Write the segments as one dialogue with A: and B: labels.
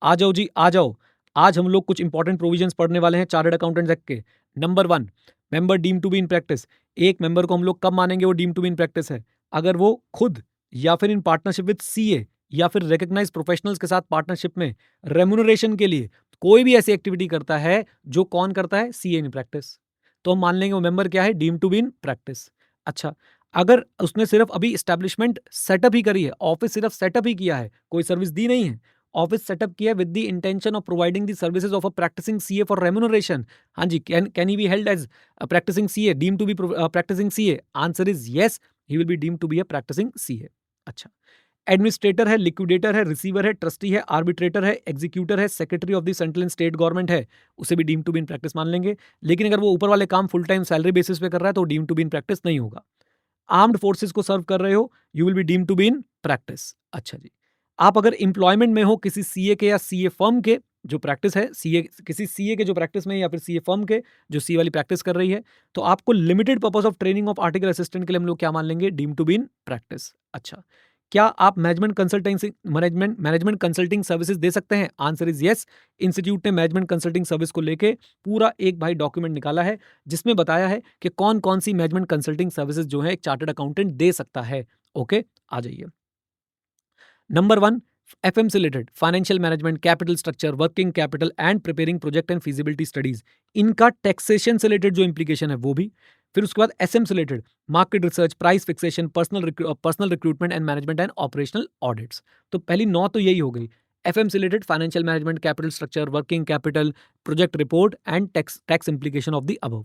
A: आ जाओ जी, आ जाओ। आज हम लोग कुछ इंपॉर्टेंट प्रोविजंस पढ़ने वाले हैं चार्टर्ड अकाउंटेंट्स एक्ट के। Number 1, member deem to be in practice. एक मेंबर को हम लोग कब मानेंगे वो deem to be in practice है? अगर वो खुद या फिर इन पार्टनरशिप विद सीए या फिर रिकॉग्नाइज्ड प्रोफेशनल्स के साथ पार्टनरशिप में रेम्यूनरेशन के लिए कोई भी ऐसी एक्टिविटी करता है जो कौन करता है? CA in practice. तो हम मान लेंगे वो मेंबर क्या है? Deem to be in practice. अच्छा, अगर उसने सिर्फ अभी एस्टैब्लिशमेंट सेटअप ही करी है, ऑफिस सिर्फ सेटअप ही किया है, कोई सर्विस दी नहीं है, ऑफिस सेटअप किया with the intention of providing the services of a practicing CA for remuneration, हाँ जी, can he be held as practicing CA, deem to be practicing CA? Answer is yes, he will be deem to be a practicing CA. अच्छा, administrator है, liquidator है, receiver है, trustee है, arbitrator है, executor है, secretary of the central and state government है, उसे भी deem to be in practice मान लेंगे। लेकिन अगर वो ऊपर वाले काम फुल टाइम सैलरी बेसिस पे कर रहा है तो deem to be in practice नहीं होगा। आर्म्ड फोर्सेस को सर्व कर रहे हो, you will be deem to be in practice. अच्छा जी, आप अगर एम्प्लॉयमेंट में हो किसी सीए के या सीए फर्म के, जो प्रैक्टिस है सीए, किसी सीए के जो प्रैक्टिस में, या फिर सीए फर्म के जो सीए वाली प्रैक्टिस कर रही है, तो आपको limited purpose of training of article assistant के लिए हम लोग क्या मान लेंगे? डीम टू बी इन प्रैक्टिस। अच्छा, क्या आप मैनेजमेंट कंसल्टिंग सर्विसेज दे सकते हैं? Answer is yes. इंस्टीट्यूट ने मैनेजमेंट कंसल्टिंग सर्विस को लेके पूरा एक भाई डॉक्यूमेंट निकाला है जिसमें बताया है कि कौन कौन सी मैनेजमेंट कंसल्टिंग सर्विसेज जो है एक चार्टर्ड अकाउंटेंट दे सकता है। ओके, आ जाइए। नंबर 1, एफएम से related financial management, capital structure, working capital and preparing project and feasibility studies, इनका टैक्सेशन से रिलेटेड जो इंप्लीकेशन है वो भी। फिर उसके बाद एसएम से related market research, price fixation, personnel recruitment and management and operational audits. तो पहली 9 तो यही हो गई। एफएम से related financial management, capital structure, working capital, project report and tax implication of the above.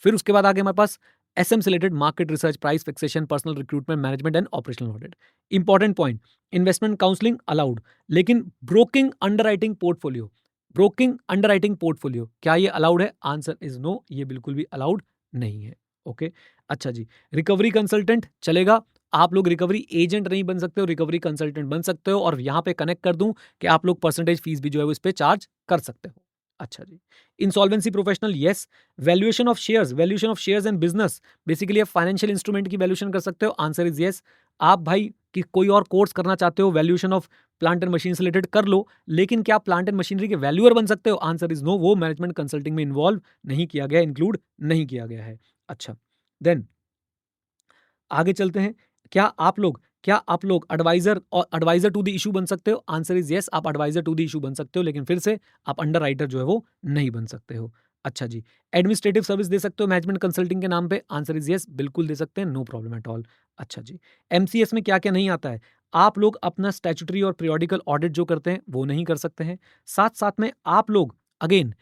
A: फिर उसके बाद आगे हमारे पास एसएम से related market research, price fixation, personnel recruitment, management and operational audit. Important point, investment counselling allowed, लेकिन broking underwriting portfolio, broking underwriting portfolio क्या ये अलाउड है? आंसर इज नो, ये बिल्कुल भी अलाउड नहीं है। ओके, अच्छा जी, रिकवरी कंसल्टेंट चलेगा, आप लोग रिकवरी एजेंट नहीं बन सकते हो, रिकवरी कंसल्टेंट बन सकते हो, और यहां पे कनेक्ट कर दूं कि आप लोग परसेंटेज फीस भी जो है वो इस पे चार्ज कर सकते हो। अच्छा जी, insolvency professional yes. Valuation of shares and business, basically आप फाइनेंशियल इंस्ट्रूमेंट की वैल्यूएशन कर सकते हो। Answer is yes. आप भाई कि कोई और कोर्स करना चाहते हो valuation of plant and machine से रिलेटेड कर लो, लेकिन क्या आप प्लांट एंड मशीनरी के वैल्यूअर बन सकते हो? आंसर इज नो, वो मैनेजमेंट कंसल्टिंग में इन्वॉल्व नहीं किया गया, इंक्लूड नहीं किया गया है। अच्छा, देन आगे चलते हैं। क्या आप लोग एडवाइजर टू द इशू बन सकते हो? आंसर इज यस, आप एडवाइजर टू द इशू बन सकते हो, लेकिन फिर से आप अंडर राइटर जो है वो नहीं बन सकते हो। अच्छा जी, एडमिनिस्ट्रेटिव सर्विस दे सकते हो मैनेजमेंट कंसल्टिंग के नाम पे? आंसर इज यस, बिल्कुल दे सकते हैं, नो प्रॉब्लम एट ऑल। अच्छा जी, एमसीएस में क्या क्या नहीं आता है? आप लोग अपना स्टैट्यूटरी और पीरियोडिकल ऑडिट जो करते हैं वो नहीं कर सकते हैं। साथ साथ में आप लोग अगेन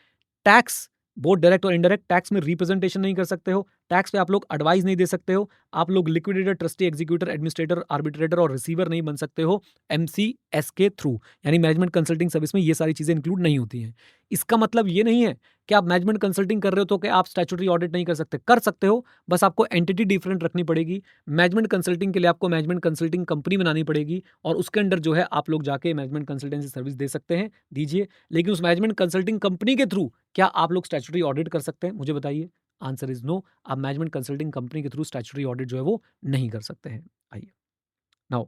A: टैक्स, बोथ डायरेक्ट और इनडायरेक्ट टैक्स में रिप्रेजेंटेशन नहीं कर सकते हो, टैक्स पे आप लोग एडवाइस नहीं दे सकते हो, आप लोग liquidator, trustee, executor, administrator, arbitrator और रिसीवर नहीं बन सकते हो एमसीएस के थ्रू, यानी मैनेजमेंट कंसल्टिंग सर्विस में ये सारी चीजें इंक्लूड नहीं होती हैं। इसका मतलब ये नहीं है कि आप मैनेजमेंट कंसल्टिंग कर रहे हो तो कि आप स्टैट्यूटरी ऑडिट नहीं कर सकते हो, बस आपको एंटिटी डिफरेंट रखनी पड़ेगी। मैनेजमेंट कंसल्टिंग के लिए आपको मैनेजमेंट कंसल्टिंग कंपनी बनानी पड़ेगी, और उसके अंडर जो है आप लोग जाके मैनेजमेंट कंसल्टेंसी सर्विस दे सकते हैं, दीजिए। लेकिन उस मैनेजमेंट कंसल्टिंग कंपनी के थ्रू क्या आप लोग स्टैट्यूटरी ऑडिट कर सकते हैं? मुझे बताइए। आंसर इज नो, आप मैनेजमेंट कंसल्टिंग कंपनी के थ्रू स्टैट्यूटरी ऑडिट जो है वो नहीं कर सकते हैं। आइए नाउ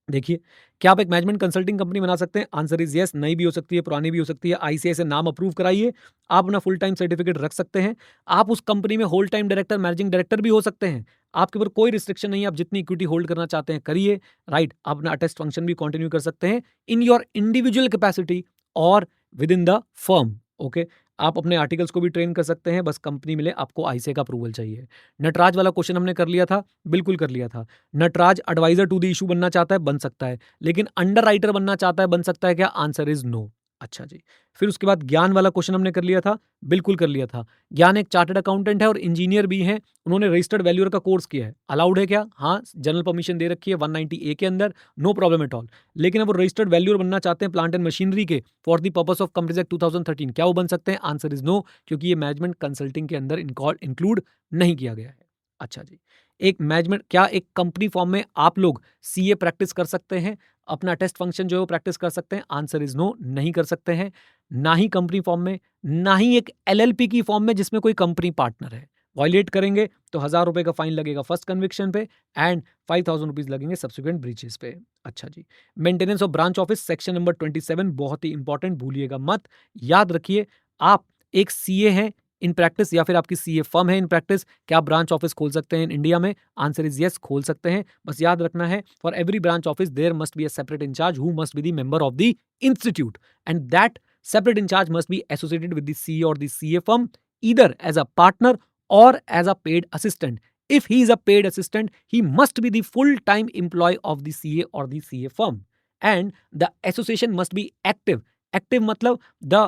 A: देखिए, क्या आप एक मैनेजमेंट कंसल्टिंग कंपनी बना सकते हैं? आंसर इज यस, नई भी हो सकती है, पुरानी भी हो सकती है, आईसीआई से नाम अप्रूव कराइए, आप अपना फुल टाइम सर्टिफिकेट रख सकते हैं, आप उस कंपनी में whole time director, managing director भी हो सकते हैं, आपके ऊपर कोई रिस्ट्रिक्शन नहीं है, आप जितनी इक्विटी होल्ड करना चाहते हैं करिए, राइट। आप अपना अटेस्ट फंक्शन भी कंटिन्यू कर सकते हैं इन योर इंडिविजुअल कैपेसिटी और with in the firm. Okay, आप अपने आर्टिकल्स को भी ट्रेन कर सकते हैं, बस कंपनी मिले, आपको आईसीआई का अप्रूवल चाहिए। नटराज वाला क्वेश्चन हमने कर लिया था, बिल्कुल कर लिया था। Nataraj advisor to the issue बनना चाहता है, बन सकता है, लेकिन अंडर राइटर बनना चाहता है, बन सकता है क्या? Answer is no. अच्छा जी, फिर उसके बाद ज्ञान वाला क्वेश्चन हमने कर लिया था, बिल्कुल कर लिया था। ज्ञान एक चार्टर्ड अकाउंटेंट है और इंजीनियर भी है, उन्होंने रजिस्टर्ड वैल्यूअर का कोर्स किया है, अलाउड है क्या? हाँ, जनरल परमिशन दे रखी है 190A के अंदर, नो प्रॉब्लम एट ऑल। लेकिन अब वो रजिस्टर्ड वैल्यूअर बनना चाहते हैं प्लांट एंड मशीनरी के for the purpose of companies act 2013, क्या वो बन सकते हैं? आंसर इज नो, क्योंकि ये मैनेजमेंट कंसल्टिंग के अंदर इंक्लूड नहीं किया गया है। अच्छा जी, क्या एक कंपनी फॉर्म में आप लोग सीए प्रैक्टिस कर सकते हैं, अपना टेस्ट फंक्शन जो है वो प्रैक्टिस कर सकते हैं? आंसर इज नो, नहीं कर सकते हैं, ना ही कंपनी फॉर्म में, ना ही एक एलएलपी की फॉर्म में जिसमें कोई कंपनी पार्टनर है। वायलेट करेंगे तो 1000 रुपये का फाइन लगेगा फर्स्ट कन्विक्शन पे एंड 5000 रुपीज लगेंगे सब्सिक्वेंट ब्रीचेस पे। अच्छा जी, maintenance of branch office section number 27 बहुत ही इंपॉर्टेंट, भूलिएगा मत। याद रखिए, आप एक सीए हैं इन प्रैक्टिस या फिर आपकी सीए फर्म है इन प्रैक्टिस, क्या आप ब्रांच ऑफिस खोल सकते हैं इंडिया में? आंसर इज यस, खोल सकते हैं। बस याद रखना है, for every branch office there must be a separate in charge who must be the member of the institute and that separate in charge must be associated with the CA or the CA firm either as a partner or as a paid assistant. If he is a paid assistant, he must be the full-time employee of the CA or the CA firm. And the association must be active. Active matlab the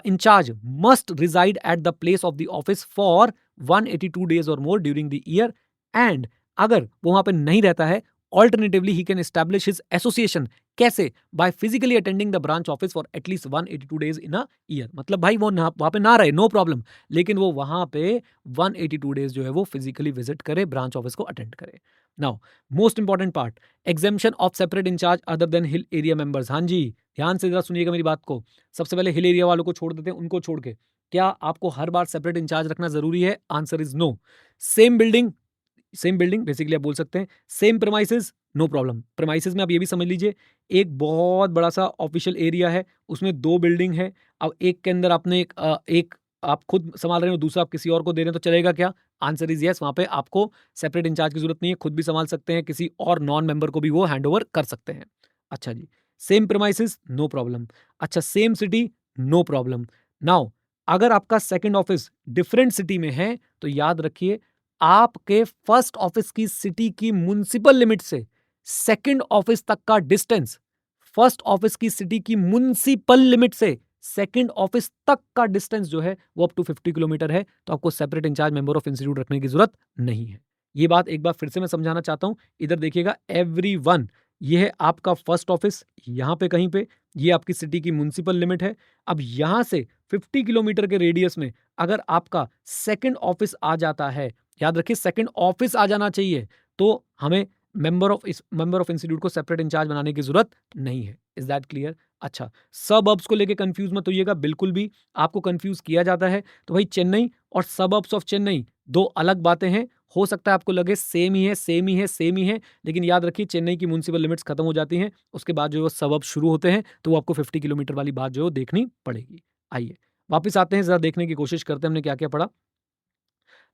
A: in charge must reside at the place of the office for 182 days or more during the year. And अगर वो वहां पे नहीं रहता है, alternatively he can establish his association. कैसे? By physically attending the branch office for at least 182 days in a year. मतलब भाई वो वहां पे ना रहे, नो प्रॉब्लम, लेकिन वो वहां पे 182 डेज जो है वो फिजिकली विजिट करे, ब्रांच ऑफिस को अटेंड करे। Now most important part, exemption of separate in charge other than hill area members. हाँ जी, ध्यान से जरा सुनिएगा मेरी बात को। सबसे पहले हिल एरिया वालों को छोड़ देते हैं, उनको छोड़ के क्या आपको हर बार सेपरेट इंचार्ज रखना जरूरी है? Answer is no. Same building basically आप बोल सकते हैं, same premises, no problem. Premises में आप ये भी समझ लीजिए, एक बहुत बड़ा सा ऑफिशियल एरिया है, उसमें 2 बिल्डिंग है। अब एक के अंदर आपने एक आप खुद संभाल रहे हो, दूसरा आप किसी और को दे रहे हैं, तो चलेगा क्या? आंसर इज यस, वहां पे आपको सेपरेट इंचार्ज की जरूरत नहीं है, खुद भी संभाल सकते हैं, किसी और नॉन मेंबर को भी वो हैंड ओवर कर सकते हैं। अच्छा जी, सेम प्रेमाइसेस, नो प्रॉब्लम। अच्छा, same city, no problem. Now अगर आपका सेकंड ऑफिस डिफरेंट सिटी में है तो याद रखिए, आपके फर्स्ट ऑफिस की सिटी की म्युनिसिपल लिमिट से सेकंड ऑफिस तक का डिस्टेंस, फर्स्ट ऑफिस की सिटी की म्युनिसिपल लिमिट से सेकंड ऑफिस तक का डिस्टेंस जो है वो अप टू 50 किलोमीटर है, तो आपको separate in charge member of institute रखने की जरूरत नहीं है। ये बात एक बार फिर से मैं समझाना चाहता हूं, इधर देखिएगा एवरीवन, ये है आपका फर्स्ट ऑफिस, यहां पे कहीं पे ये आपकी सिटी की म्युनिसिपल लिमिट है। अब यहां से 50 किलोमीटर के रेडियस में अगर आपका सेकंड ऑफिस आ जाता है, याद रखिए सेकंड ऑफिस आ जाना चाहिए, तो हमें मेंबर ऑफ इंस्टीट्यूट को सेपरेट इंचार्ज बनाने की जरूरत नहीं है। Is that clear? अच्छा, सबअब्स को लेके कंफ्यूज मत होइएगा, बिल्कुल भी आपको कंफ्यूज किया जाता है तो भाई चेन्नई और सबअब्स ऑफ चेन्नई दो अलग बातें हैं। हो सकता है आपको लगे सेम ही है, लेकिन याद रखिए चेन्नई की म्युनिसिपल लिमिट्स खत्म हो जाती हैं, उसके बाद जो सबअब शुरू होते हैं, तो वो आपको 50 किलोमीटर वाली बात जो है देखनी पड़ेगी। आइए वापिस आते हैं, जरा देखने की कोशिश करते हैं हमने क्या क्या पढ़ा।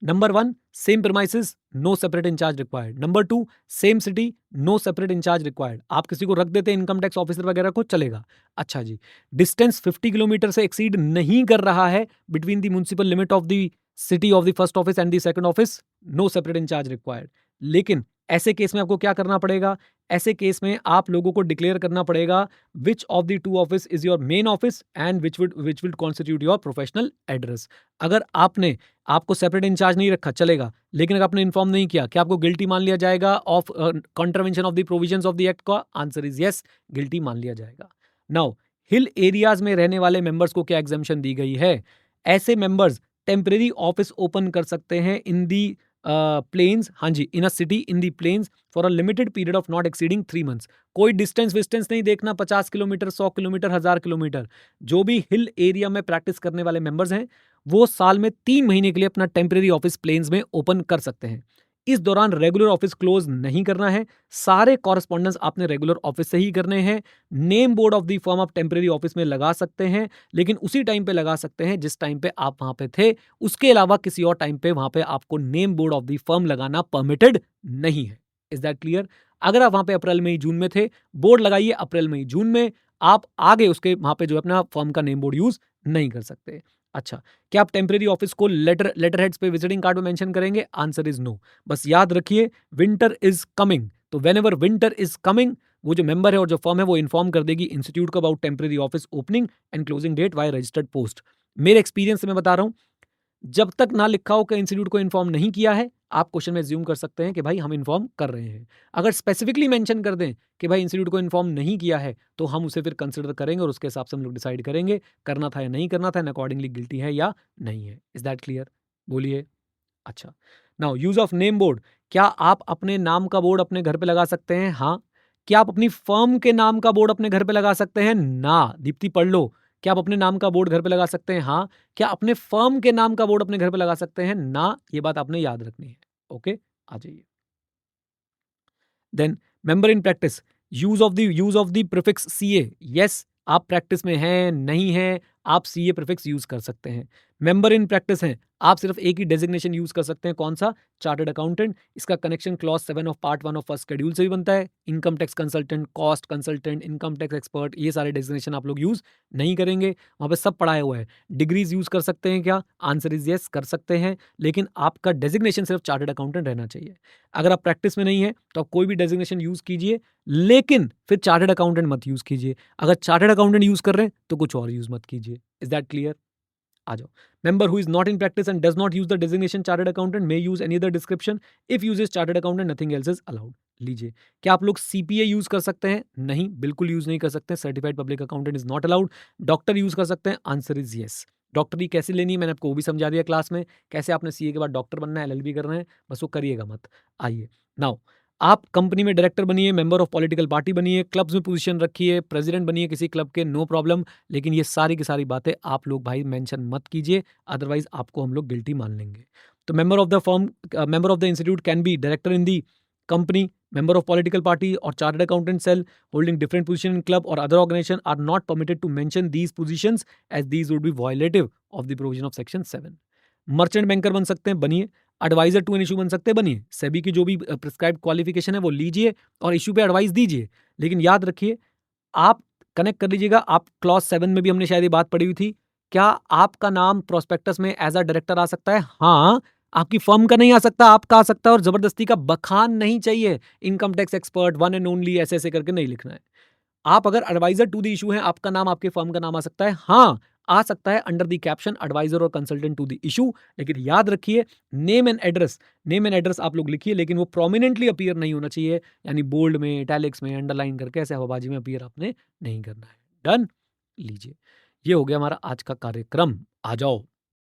A: Number 1, same premises, no separate in charge required. Number 2, same city, no separate in charge required. आप किसी को रख देते हैं इनकम टैक्स ऑफिसर वगैरह को, चलेगा। अच्छा जी, डिस्टेंस 50 किलोमीटर से एक्सीड नहीं कर रहा है between the municipal limit of the city of the first office and the second office, no separate in charge required. लेकिन ऐसे केस में आपको क्या करना पड़ेगा? ऐसे केस में आप लोगों को डिक्लेयर करना पड़ेगा which of the 2 office is your main office and which will constitute your professional address. अगर आपने आपको सेपरेट इंचार्ज नहीं रखा चलेगा, लेकिन अगर आपने इन्फॉर्म नहीं किया, क्या आपको गिल्टी मान लिया जाएगा of contravention of the provisions of the act का? आंसर इज यस, गिल्टी मान लिया जाएगा। नाउ हिल एरियाज में रहने वाले मेंबर्स को क्या एग्जेम्पशन दी गई है? ऐसे मेंबर्स टेम्परेरी ऑफिस ओपन कर सकते हैं इन दी प्लेन्स, हाँ जी, in a city in the plains for a limited period of not exceeding 3 months. कोई डिस्टेंस विस्टेंस नहीं देखना, 50 किलोमीटर, 100 किलोमीटर, 1000 किलोमीटर। जो भी हिल एरिया में प्रैक्टिस करने वाले मेंबर्स हैं वो साल में 3 महीने के लिए अपना टेम्परेरी ऑफिस प्लेन्स में ओपन कर सकते हैं। इस दौरान रेगुलर ऑफिस क्लोज नहीं करना है, सारे कॉरेस्पॉन्डेंस आपने रेगुलर ऑफिस से ही करने हैं। Name board of the firm आप टेम्परेरी ऑफिस में लगा सकते हैं, लेकिन उसी टाइम पे लगा सकते हैं जिस टाइम पे आप वहां पे थे, उसके अलावा किसी और टाइम पे वहां पे आपको name board of the firm लगाना परमिटेड नहीं है। Is that clear? अगर आप वहां पे अप्रैल मई जून में थे, बोर्ड लगाइए अप्रैल मई जून में, आप आगे उसके वहां पे जो अपना फर्म का नेम बोर्ड यूज नहीं कर सकते। अच्छा, क्या आप टेम्परेरी ऑफिस को लेटर हेड्स पे विजिटिंग कार्ड में मेंशन करेंगे? Answer is no. बस याद रखिए विंटर इज कमिंग, तो व्हेनेवर विंटर इज कमिंग, वो जो मेंबर है और जो फर्म है वो इन्फॉर्म कर देगी इंस्टीट्यूट को about temporary office opening and closing that why registered post. मेरे एक्सपीरियंस से मैं बता रहा हूं, जब तक ना लिखा हो कि इंस्टीट्यूट को इन्फॉर्म नहीं किया है, आप क्वेश्चन में ज्यूम कर सकते हैं कि भाई हम इन्फॉर्म कर रहे हैं। अगर स्पेसिफिकली मेंशन कर दें कि भाई इंस्टीट्यूट को इन्फॉर्म नहीं किया है, तो हम उसे फिर कंसिडर करेंगे और उसके हिसाब से हम लोग डिसाइड करेंगे करना था या नहीं करना था, एंड अकॉर्डिंगली गिल्टी है या नहीं है। Is that clear? बोलिए। अच्छा, now use of name board, क्या आप अपने नाम का बोर्ड अपने घर पे लगा सकते हैं? हाँ। क्या आप अपनी फर्म के नाम का बोर्ड अपने घर पे लगा सकते हैं? ना। दीप्ति पढ़ लो, क्या आप अपने नाम का बोर्ड घर पे लगा सकते हैं? हाँ। क्या अपने फर्म के नाम का बोर्ड अपने घर पे लगा सकते हैं? ना। ये बात आपने याद रखनी है। ओके, आ जाइए। Then member in practice, use of the prefix CA. Yes, आप प्रैक्टिस में हैं, नहीं हैं, आप सीए प्रीफिक्स यूज कर सकते हैं। मेंबर इन प्रैक्टिस हैं, आप सिर्फ एक ही डेजिग्नेशन यूज कर सकते हैं। कौन सा? Chartered accountant. इसका connection clause 7 of part 1 of first schedule से भी बनता है। Income tax consultant, cost consultant, income tax expert, ये सारे डेजिग्नेशन आप लोग यूज नहीं करेंगे, वहां पे सब पढ़ाया हुआ है। डिग्रीज यूज कर सकते हैं क्या? आंसर इज यस, कर सकते हैं, लेकिन आपका डेजिग्नेशन सिर्फ चार्टर्ड अकाउंटेंट रहना चाहिए। अगर आप प्रैक्टिस में नहीं है तो आप कोई भी डेजिग्नेशन यूज कीजिए, लेकिन फिर चार्टर्ड अकाउंटेंट मत यूज कीजिए। अगर चार्टर्ड अकाउंटेंट यूज कर रहे हैं तो कुछ और यूज मत कीजिए। Is that clear? आ जाओ। Member who is not in practice and does not use the designation chartered accountant may use any other description. If uses chartered accountant nothing else is allowed. लीजिए, क्या आप लोग CPA use कर सकते हैं? नहीं, बिल्कुल यूज नहीं कर सकते। Certified public accountant is not allowed. Doctor use कर सकते हैं? Answer is yes. डॉक्टरी कैसे लेनी है मैंने आपको वो भी समझा दिया क्लास में, कैसे आपने सीए के बाद डॉक्टर बनना है, एलएलबी करना है, बस वो करिएगा मत। आइए नाउ, आप कंपनी में डायरेक्टर बनिए, मेंबर ऑफ पॉलिटिकल पार्टी बनिए, क्लब्स में पोजीशन रखिए, प्रेसिडेंट बनिए किसी क्लब के, नो प्रॉब्लम। लेकिन ये सारी की सारी बातें आप लोग भाई मेंशन मत कीजिए, अदरवाइज आपको हम लोग गिल्टी मान लेंगे। तो member of the firm, member of the institute can be director in the company, member of political party or chartered accountant cell holding different position in club or other organization are not permitted to mention these positions as these would be violative of the provision of section 7. Merchant banker बन सकते हैं, बनिए। Adviser to an issue बन सकते हैं, बनिए। सेबी की जो भी प्रिस्क्राइब्ड क्वालिफिकेशन है वो लीजिए और इशू पे एडवाइस दीजिए। लेकिन याद रखिए, आप कनेक्ट कर लीजिएगा, आप क्लॉज 7 में भी हमने शायद ये बात पढ़ी हुई थी, क्या आपका नाम प्रोस्पेक्टस में एज अ डायरेक्टर आ सकता है? हाँ, आपकी फर्म का नहीं आ सकता, आपका आ सकता है, और जबरदस्ती का बखान नहीं चाहिए। Income tax expert, one and only, ऐसे ऐसे करके नहीं लिखना है। आप अगर एडवाइजर टू द इशू है, आपका नाम, आपके फर्म का नाम आ सकता है, हाँ आ सकता है, अंडर द कैप्शन एडवाइजर और कंसल्टेंट टू द इशू। लेकिन याद रखिए, नेम एंड एड्रेस आप लोग लिखिए, लेकिन वो प्रोमिनेंटली अपीयर नहीं होना चाहिए, यानी बोल्ड में, इटैलिक्स में, अंडरलाइन करके ऐसे हवाबाजी में अपीयर आपने नहीं करना है। डन? लीजिए, ये हो गया हमारा आज का कार्यक्रम। आ जाओ।